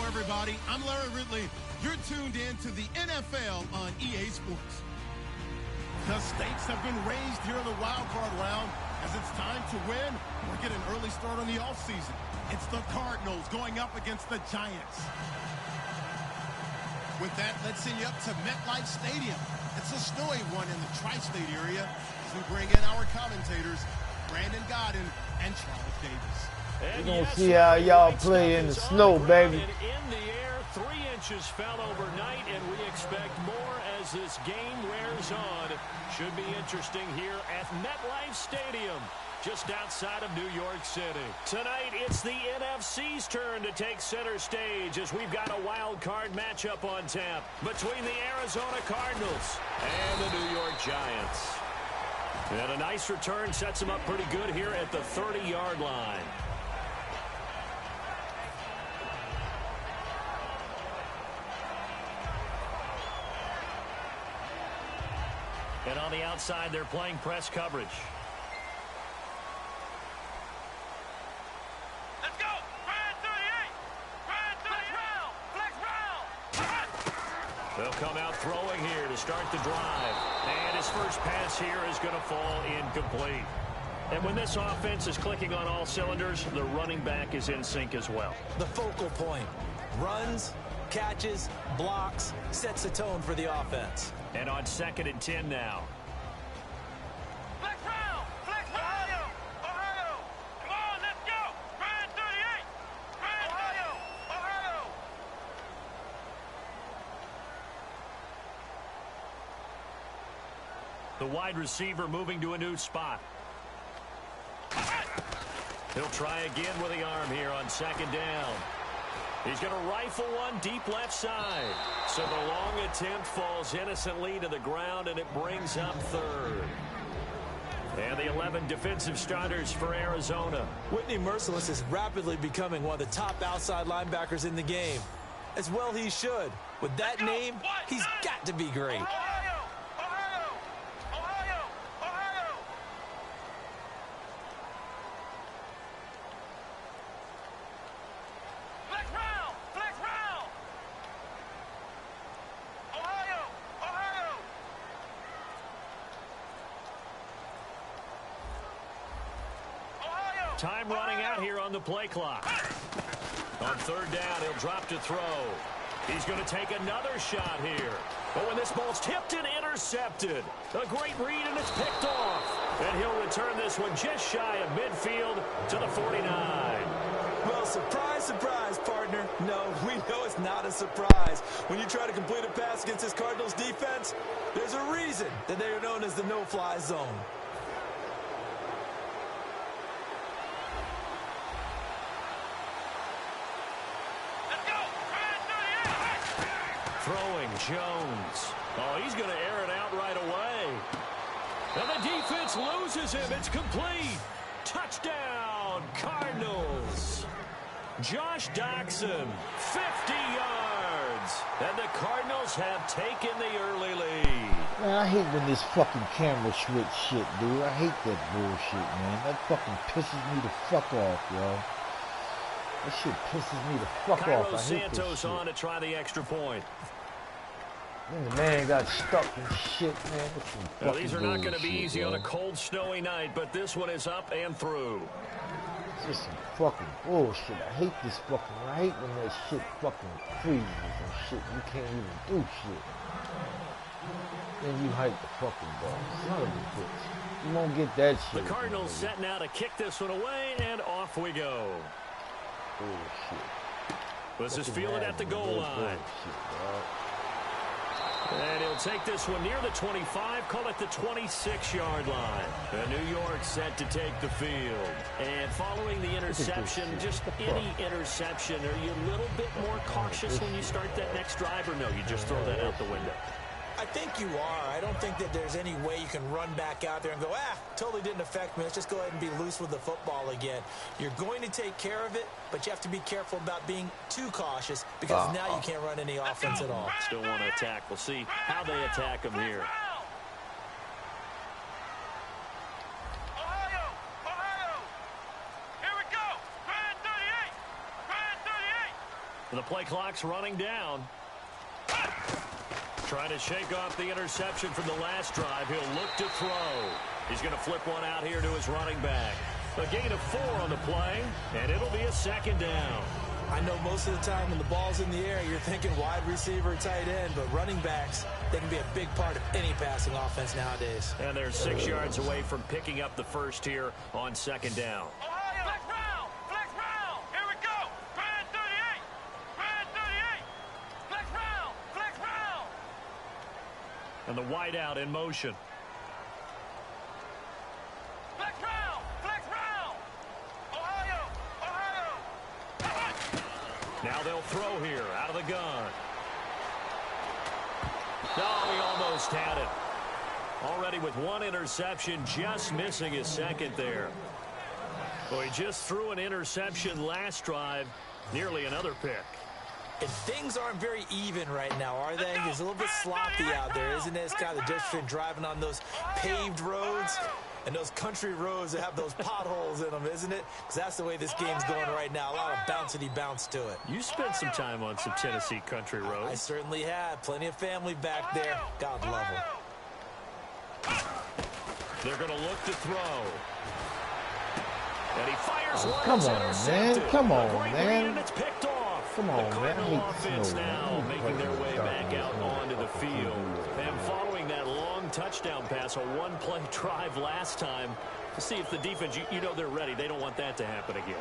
Everybody, I'm Larry Ridley. You're tuned in to the NFL on EA Sports. The stakes have been raised here in the wild card round as it's time to win or get an early start on the offseason. It's the Cardinals going up against the Giants. With that, let's send you up to MetLife Stadium. It's a snowy one in the tri-state area as we bring in our commentators, Brandon Godden and Charles Davis. We're going to see how y'all play in the snow, baby. In the air, 3 inches fell overnight, and we expect more as this game wears on. Should be interesting here at MetLife Stadium, just outside of New York City. Tonight, it's the NFC's turn to take center stage as we've got a wild card matchup on tap between the Arizona Cardinals and the New York Giants. And a nice return sets them up pretty good here at the 30-yard line. And on the outside, they're playing press coverage. Let's go! Ryan 38! Ryan 38! Flex round! They'll come out throwing here to start the drive. And his first pass here is going to fall incomplete. And when this offense is clicking on all cylinders, the running back is in sync as well. The focal point. Runs, catches, blocks, sets the tone for the offense. And on 2nd and 10 now. Flex round! Flex round! Ohio! Come on, let's go! Ryan 38! Ryan Ohio! The wide receiver moving to a new spot. He'll try again with the arm here on 2nd down. He's going to rifle one deep left side. So the long attempt falls innocently to the ground, and it brings up 3rd. And the 11 defensive starters for Arizona. Whitney Merciless is rapidly becoming one of the top outside linebackers in the game. As well he should. With that name, he's got to be great. Time running out here on the play clock. On 3rd down, he'll drop to throw. He's going to take another shot here. But when this ball's tipped and intercepted, a great read, and it's picked off. And he'll return this one just shy of midfield to the 49. Well, surprise, surprise, partner. No, we know it's not a surprise. When you try to complete a pass against this Cardinals defense, there's a reason that they are known as the no-fly zone. Throwing Jones. Oh, he's going to air it out right away. And the defense loses him. It's complete. Touchdown, Cardinals. Josh Doxson, 50 yards. And the Cardinals have taken the early lead. Man, I hate when this fucking camera switch shit, dude. I hate that bullshit, man. That fucking pisses me the fuck off, yo. That shit pisses me the fuck off. I hate Santos this shit. on to try the extra point. And the man got stuck and shit, man. Now, these are not going to be easy on a cold, snowy night, but this one is up and through. It's just some fucking bullshit. I hate this fucking. I hate when that shit fucking freezes and shit. You can't even do shit. Then you hike the fucking ball. Son of a bitch. You won't get that shit. The Cardinals setting out to kick this one away, and off we go. Bullshit. Let's just feel it at the goal line. And he'll take this one near the 25, call it the 26-yard line. And New York set to take the field. And following the interception, just any interception, are you a little bit more cautious when you start that next drive, or no, you just throw that out the window? I think you are. I don't think that there's any way you can run back out there and go, totally didn't affect me. Let's just go ahead and be loose with the football again. You're going to take care of it, but you have to be careful about being too cautious because now you can't run any offense at all. Still want to attack. We'll see how they attack them here. Ohio! Ohio! Here we go! Grand 38! Grand 38! The play clock's running down. Trying to shake off the interception from the last drive. He'll look to throw. He's going to flip one out here to his running back. A gain of 4 on the play, and it'll be a second down. I know most of the time when the ball's in the air, you're thinking wide receiver, tight end, but running backs, they can be a big part of any passing offense nowadays. And they're 6 yards away from picking up the first here on second down. Ohio! Flex round! Flex round! Here we go! Grand 38! Grand 38! Flex round! Flex round! And the wideout in motion. Flex round! Flex round! Ohio! Ohio! Now they'll throw here out of the gun. Oh, he almost had it. Already with 1 interception, just missing his second there. Well, he just threw an interception last drive, nearly another pick. And things aren't very even right now, are they? It's a little bit sloppy out there, isn't it? It's kind of the difference between driving on those paved roads and those country roads that have those potholes in them, isn't it? Because that's the way this game's going right now. A lot of bouncy bounce to it. You spent some time on some Tennessee country roads. I certainly have. Plenty of family back there. God love them. They're going to look to throw. And he fires one. Come on, man. Come on, man. And it's picked off. Come on, the man. Cardinal offense now making their way back out onto the field. And following that long touchdown pass, a one-play drive last time, to see if the defense, you know they're ready. They don't want that to happen again.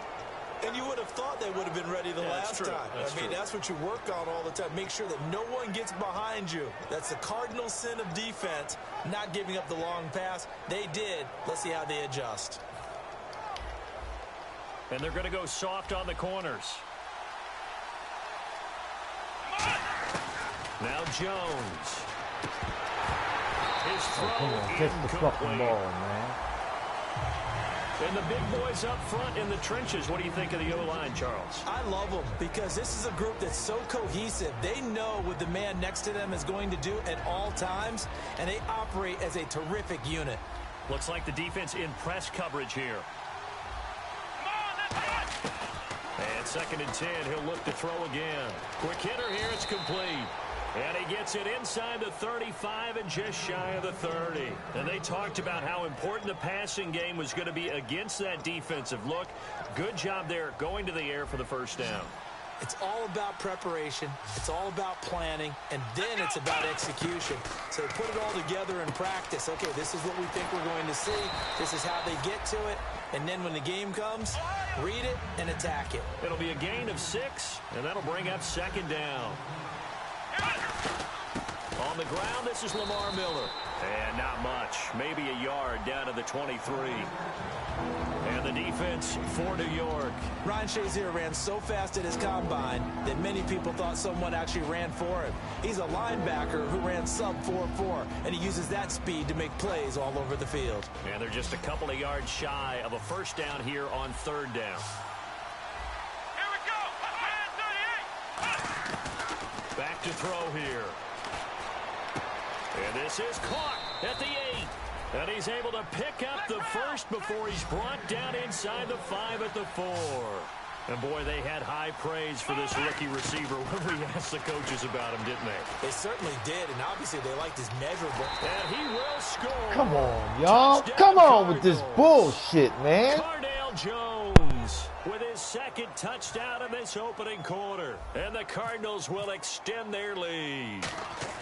And you would have thought they would have been ready the last time. I mean, that's what you work on all the time. Make sure that no one gets behind you. That's the cardinal sin of defense, not giving up the long pass. They did. Let's see how they adjust. And they're going to go soft on the corners. Now Jones. His throw Catch the fucking ball, man. And the big boys up front in the trenches. What do you think of the O-line, Charles? I love them because this is a group that's so cohesive. They know what the man next to them is going to do at all times, and they operate as a terrific unit. Looks like the defense in press coverage here. And 2nd and 10, he'll look to throw again. Quick hitter here, it's complete. And he gets it inside the 35 and just shy of the 30. And they talked about how important the passing game was going to be against that defensive look. Good job there going to the air for the first down. It's all about preparation. It's all about planning. And then it's about execution. So they put it all together in practice. Okay, this is what we think we're going to see. This is how they get to it. And then when the game comes, read it and attack it. It'll be a gain of 6, and that'll bring up 2nd down. On the ground, this is Lamar Miller. And not much. Maybe a yard down to the 23. And the defense for New York. Ryan Shazier ran so fast at his combine that many people thought someone actually ran for him. He's a linebacker who ran sub 4.4, and he uses that speed to make plays all over the field. And they're just a couple of yards shy of a first down here on 3rd down. Here we go! Grand 38! Back to throw here. And this is caught at the 8. And he's able to pick up the first before he's brought down inside the 5 at the 4. And, boy, they had high praise for this rookie receiver when we asked the coaches about him, didn't they? They certainly did, and obviously they liked his measurable. And he will score. Come on, y'all. Come on with this bullshit, man. Cardale Jones with his 2nd touchdown in this opening quarter. And the Cardinals will extend their lead.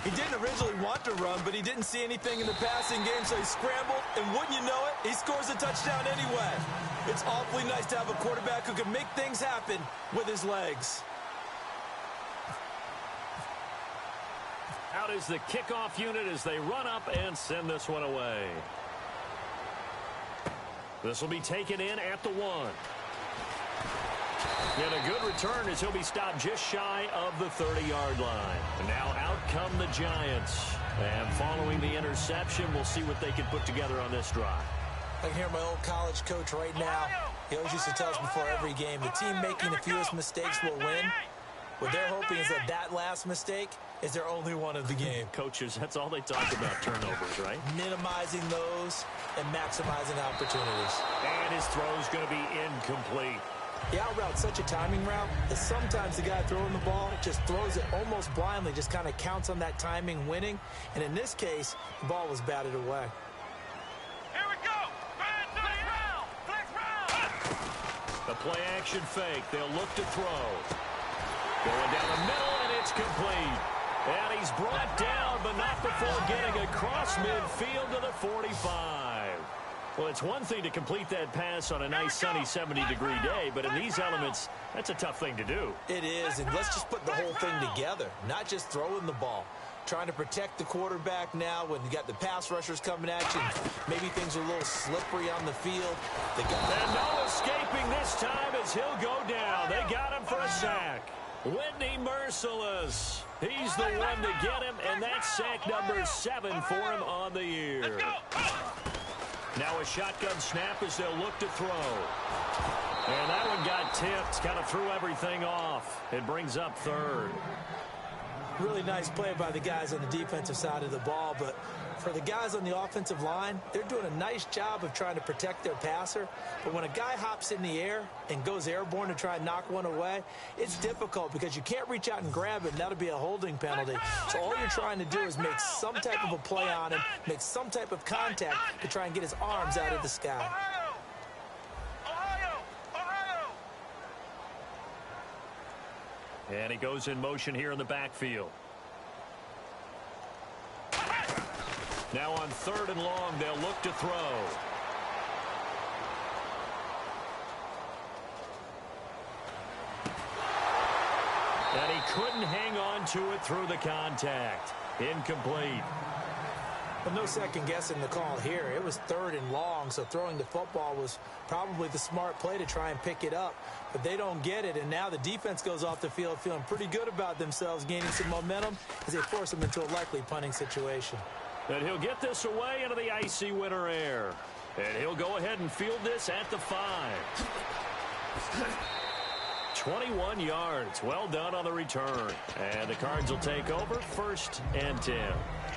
He didn't originally want to run, but he didn't see anything in the passing game, so he scrambled, and wouldn't you know it, he scores a touchdown anyway. It's awfully nice to have a quarterback who can make things happen with his legs. Out is the kickoff unit as they run up and send this one away. This will be taken in at the 1. And a good return as he'll be stopped just shy of the 30-yard line. And now out come the Giants. And following the interception, we'll see what they can put together on this drive. I can hear my old college coach right now. He always used to tell us before every game, the team making the fewest mistakes will win. What they're hoping is that last mistake is their only one of the game. Coaches, that's all they talk about, turnovers, right? Minimizing those and maximizing opportunities. And his throw's going to be incomplete. The out route's such a timing route that sometimes the guy throwing the ball just throws it almost blindly, just kind of counts on that timing winning. And in this case, the ball was batted away. Here we go. Flex round. Flex round. The play action fake. They'll look to throw. Going down the middle, and it's complete. And he's brought down, but not before getting across midfield to the 45. Well, it's one thing to complete that pass on a nice sunny 70-degree day, but in these elements, that's a tough thing to do. It is, and let's just put the whole thing together, not just throwing the ball. Trying to protect the quarterback now when you got the pass rushers coming at you. Maybe things are a little slippery on the field. And no escaping this time as he'll go down. They got him for a sack. Whitney Merciless. He's the one to get him, and that's sack number 7 for him on the year. Now a shotgun snap as they'll look to throw. And that one got tipped, kind of threw everything off. It brings up 3rd. Really nice play by the guys on the defensive side of the ball, but for the guys on the offensive line, they're doing a nice job of trying to protect their passer. But when a guy hops in the air and goes airborne to try and knock one away, it's difficult because you can't reach out and grab it, and that'll be a holding penalty. So all you're trying to do is make some type of a play on him, make some type of contact to try and get his arms out of the sky. And he goes in motion here in the backfield. Now on 3rd and long, they'll look to throw. And he couldn't hang on to it through the contact. Incomplete. But no second guessing the call here. It was 3rd and long, so throwing the football was probably the smart play to try and pick it up. But they don't get it, and now the defense goes off the field feeling pretty good about themselves, gaining some momentum as they force them into a likely punting situation. And he'll get this away into the icy winter air. And he'll go ahead and field this at the 5. 21 yards. Well done on the return. And the Cards will take over 1st and 10.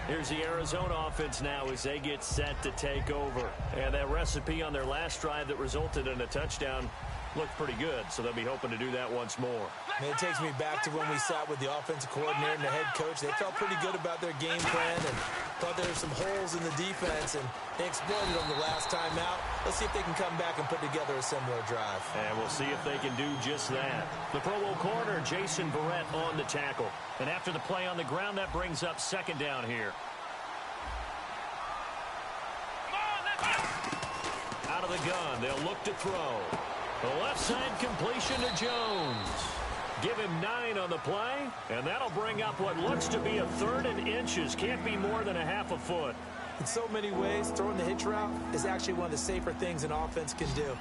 Here's the Arizona offense now as they get set to take over. And that recipe on their last drive that resulted in a touchdown looked pretty good, so they'll be hoping to do that once more. And it takes me back to when we sat with the offensive coordinator and the head coach. They felt pretty good about their game plan and thought there were some holes in the defense, and they exploited them the last time out. Let's see if they can come back and put together a similar drive. And we'll see if they can do just that. The Pro Bowl corner, Jason Barrett, on the tackle. And after the play on the ground, that brings up 2nd down here. Out of the gun, they'll look to throw. The left side completion to Jones. Give him 9 on the play, and that'll bring up what looks to be a 3rd and inches. Can't be more than a half a foot. In so many ways, throwing the hitch route is actually one of the safer things an offense can do.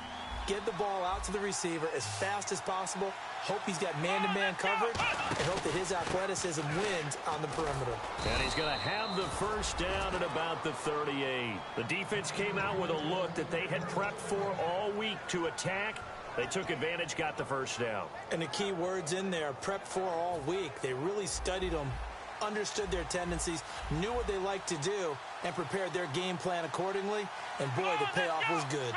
Get the ball out to the receiver as fast as possible, hope he's got man-to-man coverage, and hope that his athleticism wins on the perimeter. And he's going to have the 1st down at about the 38. The defense came out with a look that they had prepped for all week to attack. They took advantage, got the 1st down. And the key words in there, prepped for all week. They really studied them, understood their tendencies, knew what they liked to do, and prepared their game plan accordingly. And boy, the payoff was good.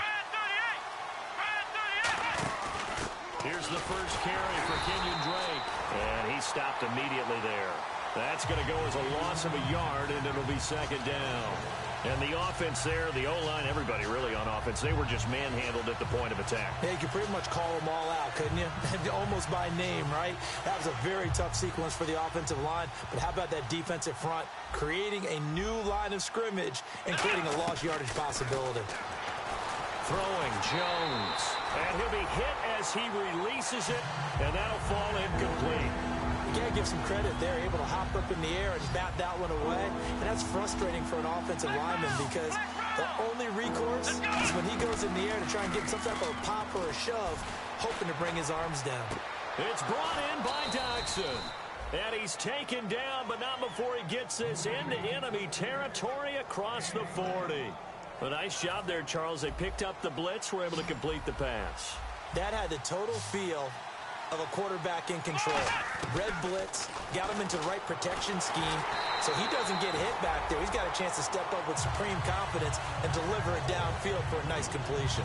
Here's the first carry for Kenyon Drake. And he stopped immediately there. That's going to go as a loss of a yard, and it'll be 2nd down. And the offense there, the O-line, everybody really on offense, they were just manhandled at the point of attack. Yeah, you could pretty much call them all out, couldn't you? Almost by name, right? That was a very tough sequence for the offensive line. But how about that defensive front creating a new line of scrimmage and creating a lost yardage possibility? Throwing Jones. And he'll be hit as he releases it, and that'll fall incomplete. You got to give some credit there, able to hop up in the air and bat that one away. And that's frustrating for an offensive lineman because the only recourse is when he goes in the air to try and get some type of pop or a shove, hoping to bring his arms down. It's brought in by Dodson. And he's taken down, but not before he gets this into enemy territory across the 40. A nice job there, Charles. They picked up the blitz, were able to complete the pass. That had the total feel of a quarterback in control. Red blitz, got him into the right protection scheme, so he doesn't get hit back there. He's got a chance to step up with supreme confidence and deliver it downfield for a nice completion.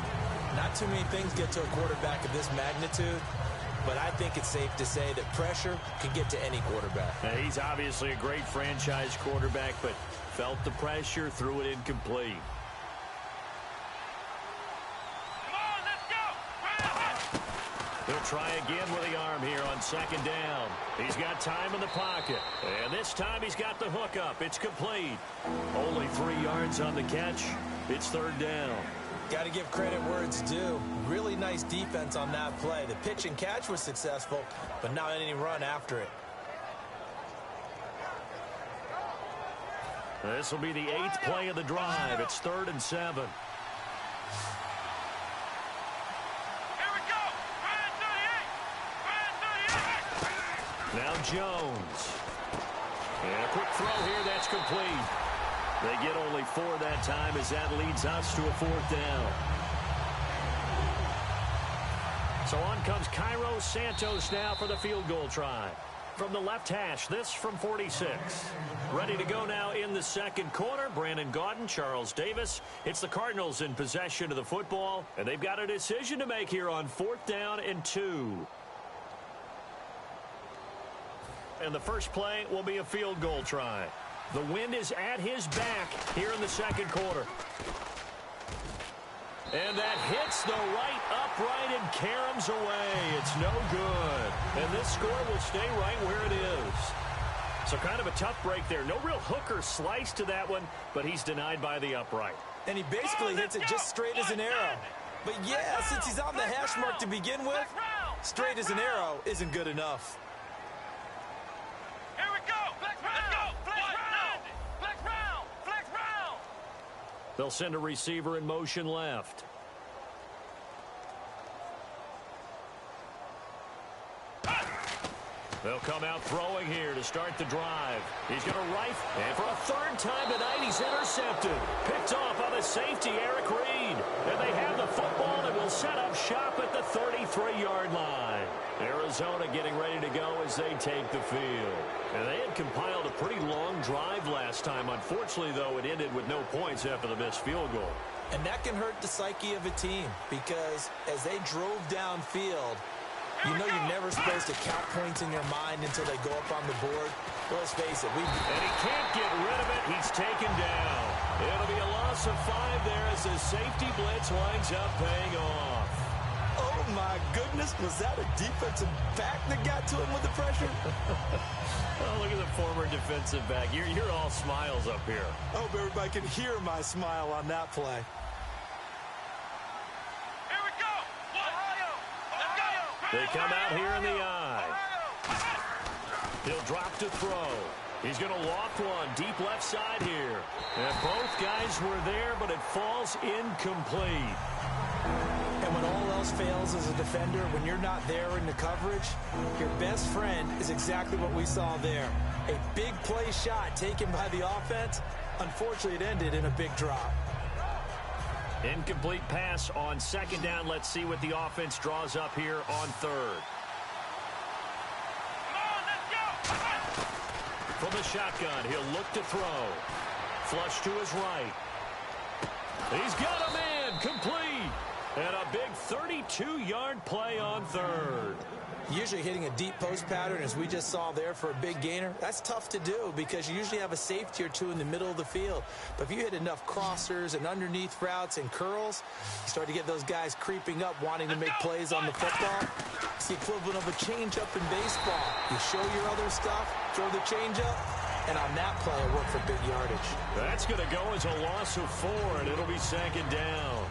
Not too many things get to a quarterback of this magnitude, but I think it's safe to say that pressure can get to any quarterback. Now, he's obviously a great franchise quarterback, but felt the pressure, threw it incomplete. He'll try again with the arm here on second down. He's got time in the pocket. And this time he's got the hook up. It's complete. Only 3 yards on the catch. It's third down. Got to give credit where it's due. Really nice defense on that play. The pitch and catch was successful, but not any run after it. This will be the 8th play of the drive. It's 3rd and 7. Now Jones. And a quick throw here, that's complete. They get only 4 that time as that leads us to a 4th down. So on comes Cairo Santos now for the field goal try. From the left hash, this from 46. Ready to go now in the second quarter. Brandon Gaudin, Charles Davis. It's the Cardinals in possession of the football, and they've got a decision to make here on 4th down and 2. And the first play will be a field goal try. The wind is at his back here in the second quarter. And that hits the right upright and caroms away. It's no good. And this score will stay right where it is. So kind of a tough break there. No real hook or slice to that one, but he's denied by the upright. And he basically hits it just straight as an arrow. But yeah, since he's on the hash mark to begin with, straight as an arrow isn't good enough. They'll send a receiver in motion left. They'll come out throwing here to start the drive. He's going to rifle, and for a 3rd time tonight, he's intercepted. Picked off on the safety, Eric Reed. And they have the football and will set up shop at the 33-yard line. Arizona getting ready to go as they take the field. And they had compiled a pretty long drive last time. Unfortunately, though, it ended with no points after the missed field goal. And that can hurt the psyche of a team because as they drove downfield, you know you're never supposed to count points in your mind until they go up on the board. Well, let's face it. And he can't get rid of it. He's taken down. It'll be a loss of 5 there as the safety blitz winds up paying off. Oh, my goodness. Was that a defensive back that got to him with the pressure? Oh, look at the former defensive back. You're all smiles up here. I hope everybody can hear my smile on that play. They come out here in the eye. He'll drop to throw. He's going to loft one deep left side here. And both guys were there, but it falls incomplete. And when all else fails as a defender, when you're not there in the coverage, your best friend is exactly what we saw there. A big play shot taken by the offense. Unfortunately, it ended in a big drop. Incomplete pass on second down. Let's see what the offense draws up here on 3rd. From the shotgun, he'll look to throw. Flush to his right. He's got a man complete. And a big 32-yard play on 3rd. Usually hitting a deep post pattern, as we just saw there for a big gainer, that's tough to do because you usually have a safety or two in the middle of the field. But if you hit enough crossers and underneath routes and curls, you start to get those guys creeping up wanting to make plays on the football. It's the equivalent of a changeup in baseball. You show your other stuff, throw the changeup, and on that play, it worked for big yardage. That's going to go as a loss of 4, and it'll be second down.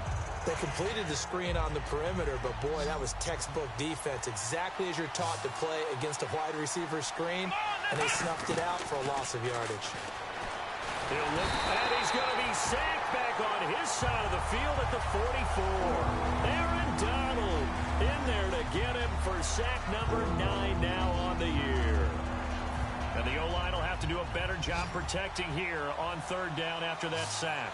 They completed the screen on the perimeter, but boy, that was textbook defense, exactly as you're taught to play against a wide receiver screen, and they snuffed it out for a loss of yardage. He'll look, and he's going to be sacked back on his side of the field at the 44. Aaron Donald in there to get him for sack number 9 now on the year. And the O-line will have to do a better job protecting here on 3rd down after that sack.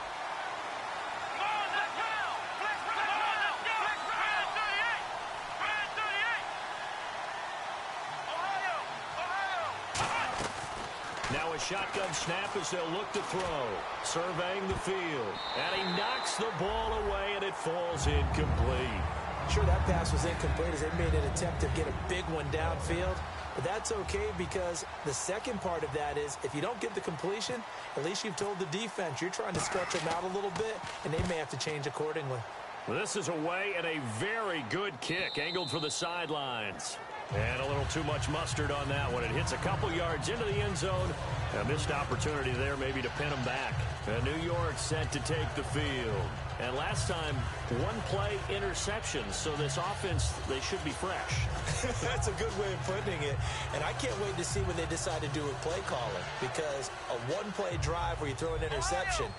Now a shotgun snap as they'll look to throw. Surveying the field. And he knocks the ball away, and it falls incomplete. Sure, that pass was incomplete as they made an attempt to get a big one downfield. But that's okay because the second part of that is if you don't get the completion, at least you've told the defense you're trying to stretch them out a little bit, and they may have to change accordingly. Well, this is away and a very good kick angled for the sidelines. And a little too much mustard on that one. It hits a couple yards into the end zone. A missed opportunity there maybe to pin them back. And New York set to take the field. And last time, 1-play interceptions. So this offense, they should be fresh. That's a good way of putting it. And I can't wait to see what they decide to do with play calling. Because a 1-play drive where you throw an interception,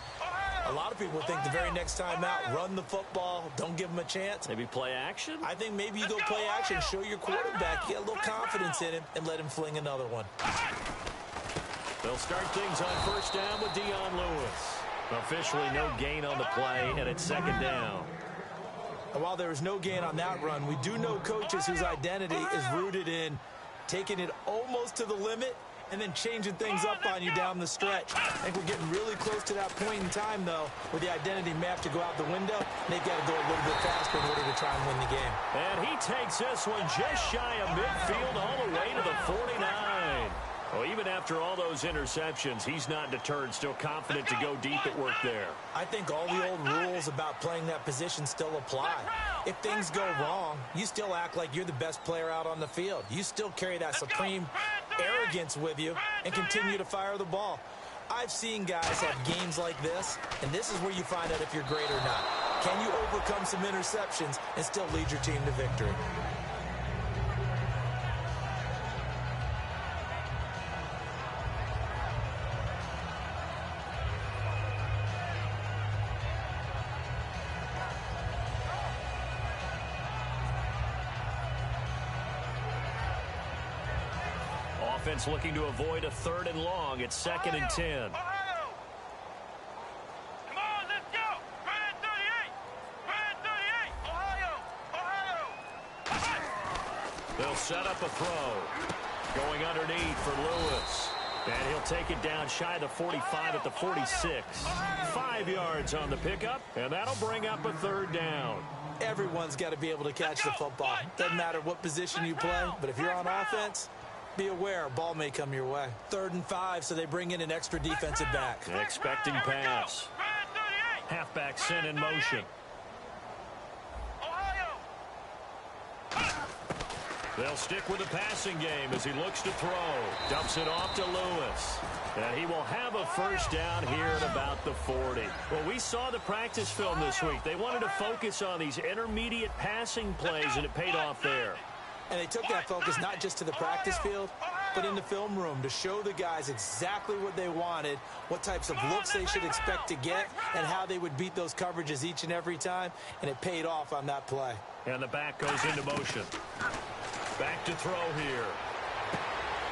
a lot of people think the very next time out, run the football, don't give them a chance. Maybe play action? I think maybe you go play action, show your quarterback, get a little confidence in him, and let him fling another one. They'll start things on 1st down with Dion Lewis. Officially no gain on the play, and it's 2nd down. And while there is no gain on that run, we do know coaches whose identity is rooted in taking it almost to the limit and then changing things up on you down the stretch. I think we're getting really close to that point in time, though, where the identity may have to go out the window. They've got to go a little bit faster in order to try and win the game. And he takes this one just shy of midfield all the way to the 49. Well, even after all those interceptions, he's not deterred, still confident to go deep at work there. I think all the old rules about playing that position still apply. If things go wrong, you still act like you're the best player out on the field. You still carry that supreme arrogance with you and continue to fire the ball. I've seen guys have games like this, and this is where you find out if you're great or not. Can you overcome some interceptions and still lead your team to victory? Offense looking to avoid a 3rd and long. It's 2nd and 10. Come on, let's go. Brand 38. Brand 38. Ohio. They'll set up a throw. Going underneath for Lewis. And he'll take it down shy of the 45 at the 46. 5 yards on the pickup, and that'll bring up a 3rd down. Everyone's got to be able to catch the football. Doesn't matter what position you play, but if you're on offense, be aware a ball may come your way. 3rd and 5, so they bring in an extra defensive back. Expecting pass. Halfback sent in motion. They'll stick with the passing game as he looks to throw. Dumps it off to Lewis. And he will have a 1st down here at about the 40. Well, we saw the practice film this week. They wanted to focus on these intermediate passing plays, and it paid off there. And they took that focus not just to the practice field, but in the film room to show the guys exactly what they wanted, what types of looks they should expect to get, and how they would beat those coverages each and every time, and it paid off on that play. And the back goes into motion. Back to throw here.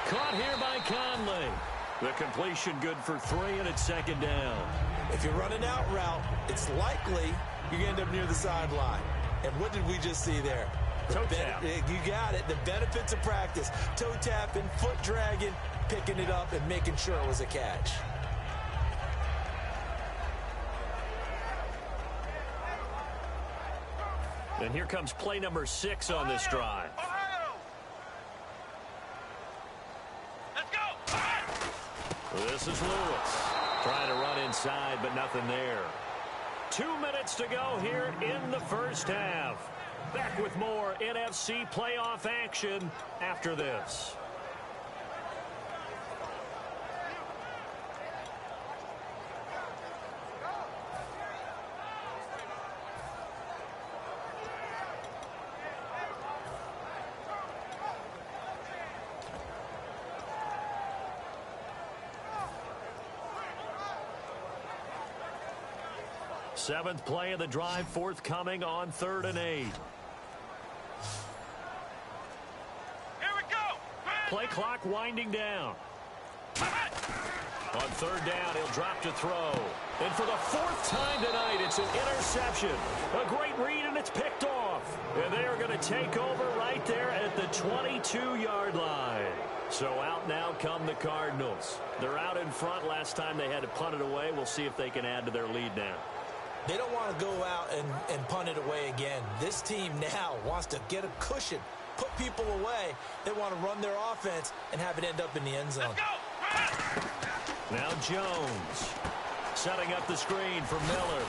Caught here by Conley. The completion good for 3, and it's 2nd down. If you run an out route, it's likely you're going to end up near the sideline. And what did we just see there? Toe tap. You got it. The benefits of practice. Toe tapping, foot dragging, picking it up, and making sure it was a catch. And here comes play number 6 on this drive. Let's go. This is Lewis. Trying to run inside, but nothing there. 2 minutes to go here in the 1st half. Back with more NFC playoff action after this. 7th play of the drive forthcoming on 3rd and 8. Here we go. Play clock winding down. On 3rd down, he'll drop to throw. And for the 4th time tonight, it's an interception. A great read, and it's picked off. And they are going to take over right there at the 22-yard line. So out now come the Cardinals. They're out in front. Last time they had to punt it away. We'll see if they can add to their lead now. They don't want to go out and punt it away again. This team now wants to get a cushion, put people away. They want to run their offense and have it end up in the end zone. Now Jones setting up the screen for Miller.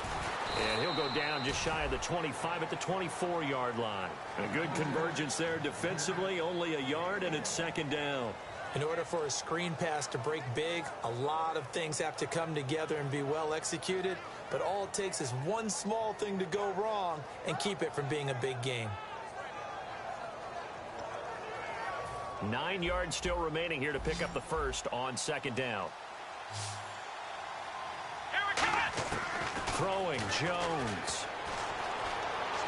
And he'll go down just shy of the 25 at the 24-yard line. A good convergence there defensively, only a yard, and it's 2nd down. In order for a screen pass to break big, a lot of things have to come together and be well executed. But all it takes is one small thing to go wrong and keep it from being a big game. 9 yards still remaining here to pick up the first on 2nd down. Throwing Jones.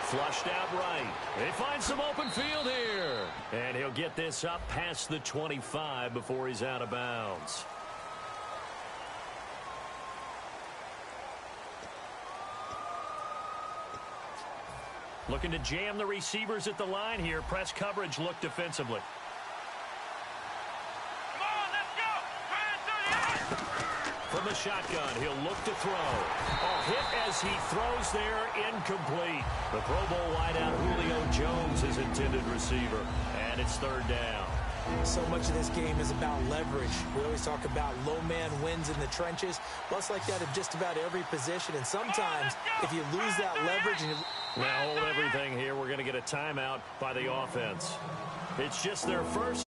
Flushed out right. They find some open field here. And he'll get this up past the 25 before he's out of bounds. Looking to jam the receivers at the line here. Press coverage look defensively. From the shotgun, he'll look to throw. A hit as he throws there, incomplete. The Pro Bowl wideout Julio Jones is intended receiver. And it's 3rd down. So much of this game is about leverage. We always talk about low man wins in the trenches. Well, it's like that in just about every position. And sometimes, if you lose that leverage... Now hold everything here. We're going to get a timeout by the offense. It's just their first...